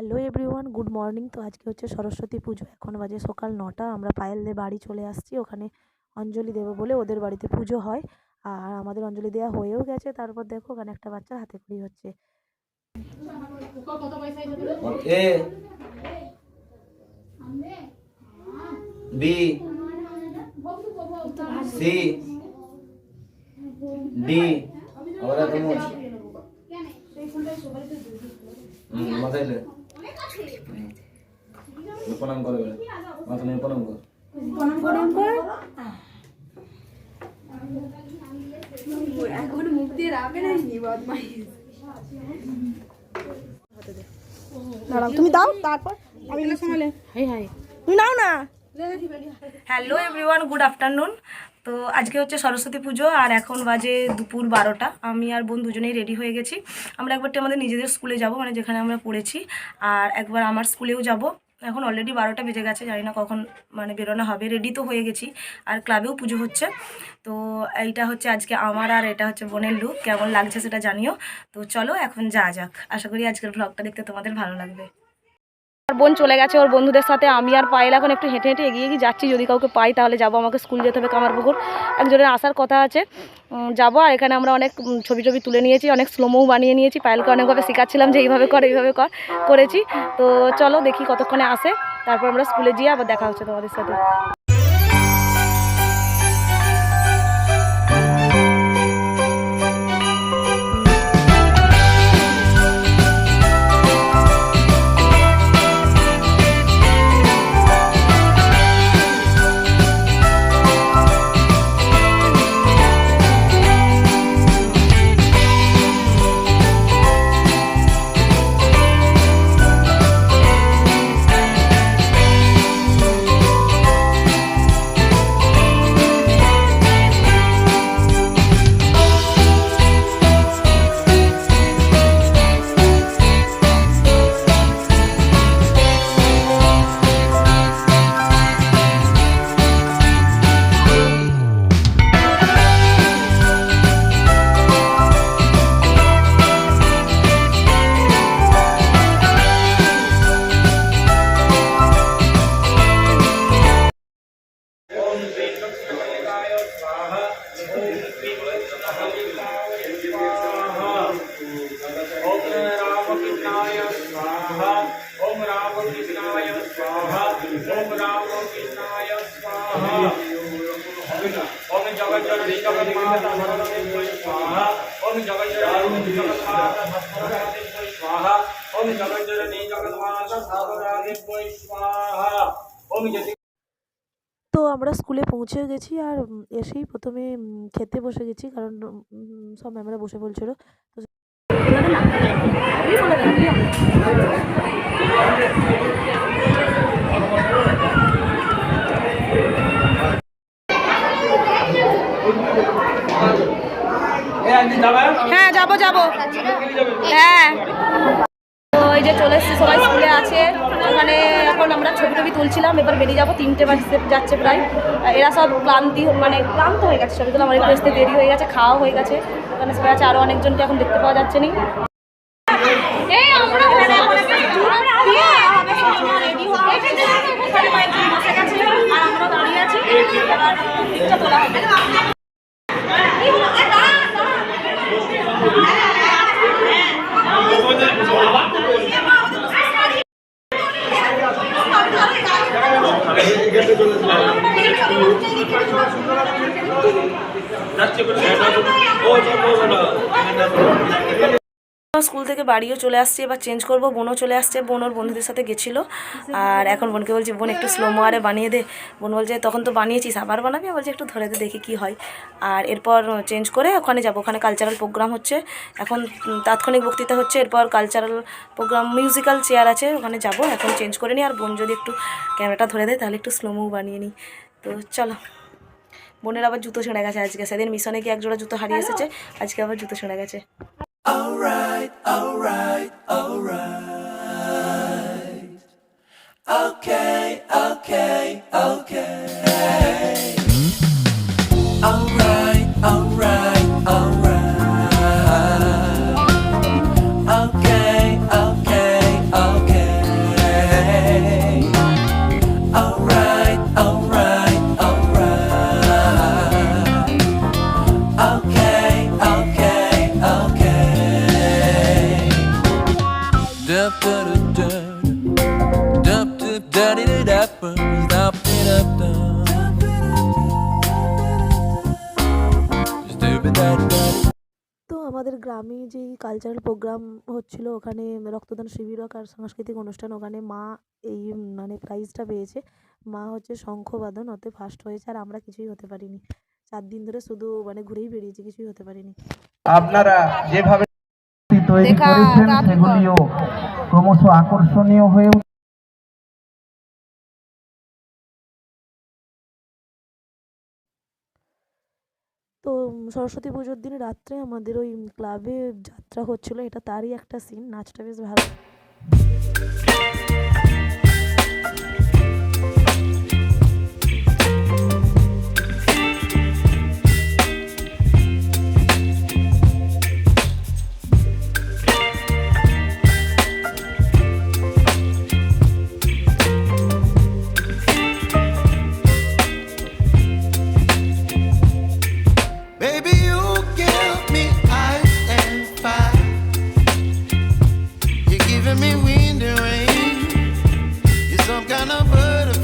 Hello everyone, good morning. তো আজকে হচ্ছে সরস্বতী পুজো। এখন বাজে সকাল 9টা। আমরা পায়েলদের বাড়ি চলে আসছি, ওখানে অঞ্জলি দেবো বলে। ওদের বাড়িতে পুজো হয় আর আমাদের অঞ্জলি দেওয়া হয়েও গেছে। তারপর দেখো ওখানে একটা বাচ্চার হাতে খড়ি হচ্ছে। A B C D ahora como মাথায় লে প্রণাম করে বলে মাথা নিয়ে প্রণাম কর এখন মুখ দিয়ে রাখবে না বদমাইশ। দাঁড়াও, তুমি দাও, তারপর আমি সামলে। হাই হাই, তুমি নাও না। Hello everyone, good afternoon. তো আজকে হচ্ছে সরস্বতী পুজো আর এখন বাজে দুপুর 12টা। আমি আর বোন দুজনেই রেডি হয়ে গেছি। আমরা একবারটি আমাদের নিজেদের স্কুলে যাব, মানে যেখানে আমরা পড়েছি, আর একবার আমার স্কুলেও যাব। এখন অলরেডি 12টা বেজে গেছে, জানি না কখন মানে বেরোনো হবে। রেডি তো হয়ে গেছি আর ক্লাবেও পুজো হচ্ছে। তো এইটা হচ্ছে আজকে আমার আর এটা হচ্ছে বোনের লুক। কেমন লাগছে সেটা জানিও। তো চলো এখন যাক। আশা করি আজকের ব্লগটা দেখতে তোমাদের ভালো লাগবে। আর বোন চলে গেছে ওর বন্ধুদের সাথে। আমি আর পায়েল এখন একটু হেঁটে হেঁটে এগিয়ে যাচ্ছি। যদি কাউকে পাই তাহলে যাবো। আমাকে স্কুল যেতে হবে কামারপুকুর, একজনের আসার কথা আছে, যাবো। আর এখানে আমরা অনেক ছবি তুলে নিয়েছি, অনেক স্লোমোও বানিয়ে নিয়েছি। পায়েলকে অনেকভাবে শেখাচ্ছিলাম যে এইভাবে করেছি। তো চলো দেখি কতক্ষণে আসে, তারপর আমরা স্কুলে গিয়ে আবার দেখা হচ্ছে তোমাদের সাথে। তো আমরা স্কুলে পৌঁছে গেছি আর এসেই প্রথমে খেতে বসে গেছি, কারণ সব ম্যামরা বসে বলছিল। তো হ্যাঁ যাবো হ্যাঁ। তো এই যে চলে এসেছি, সবাই স্কুলে আছে। ওখানে এখন আমরা ছবি তুলছিলাম। এবার বেরিয়ে যাবো, 3টে বাজতে যাচ্ছে প্রায়। এরা সব ক্লান্ত হয়ে গেছে। ছবি তুলে আমার একটু আসতে দেরি হয়ে গেছে, খাওয়া হয়ে গেছে। ওখানে সবাই আছে, আরও অনেকজনকে এখন দেখতে পাওয়া যাচ্ছে না। স্কুল থেকে বাড়িও চলে আসছি, এবার চেঞ্জ করবো। বোনও চলে আসছে, বোন ওর বন্ধুদের সাথে গেছিলো। আর এখন বোনকে বলছি, বোন একটু স্লোমো আরে বানিয়ে দে। বোন বলছে তখন তো বানিয়েছিস, আবার বানাবি? বলছে একটু ধরে দে, দেখি কী হয়। আর এরপর চেঞ্জ করে ওখানে যাবো। ওখানে কালচারাল প্রোগ্রাম হচ্ছে, এখন তাৎক্ষণিক বক্তৃতা হচ্ছে। এরপর কালচারাল প্রোগ্রাম, মিউজিক্যাল চেয়ার আছে, ওখানে যাব। এখন চেঞ্জ করে নিই। আর বোন যদি একটু ক্যামেরাটা ধরে দেয় তাহলে একটু স্লোমো বানিয়ে নিই। তো চলো। বোনের আবার জুতো ছেঁড়ে গেছে আজকে। সেদিন মিশনে গিয়ে একজোড়া জুতো হারিয়ে এসেছে, আজকে আবার জুতো ছেঁড়ে গেছে। Alright. Okay. Alright. Okay. Dup da da da. Dup dup da da da da. Dup da da da. Dup da da. তো আমাদের গ্রামে যেই কালচারাল প্রোগ্রাম হচ্ছিল ওখানে রক্তদান শিবির আর সাংস্কৃতিক অনুষ্ঠান, ওখানে মা এই মানে প্রাইজটা পেয়েছে। মা হচ্ছে শঙ্খবাদন ওতে ফার্স্ট হয়েছে, আর আমরা কিছুই হতে পারিনি। 4 দিন ধরে শুধু মানে ঘুরেই বেরিয়েছি, কিছুই হতে পারিনি। আপনারা যেভাবে তৈরি করেছেন সেগুলিও ক্রমশ আকর্ষণীয় হয়ে উঠছে। তো সরস্বতী পুজোর দিন রাত্রে আমাদের ওই ক্লাবে যাত্রা হচ্ছিল, এটা তারই একটা সিন। নাচটা বেশ ভালো। Baby, you give me ice and fire. You're giving me wind and rain. You're some kind of butterfly.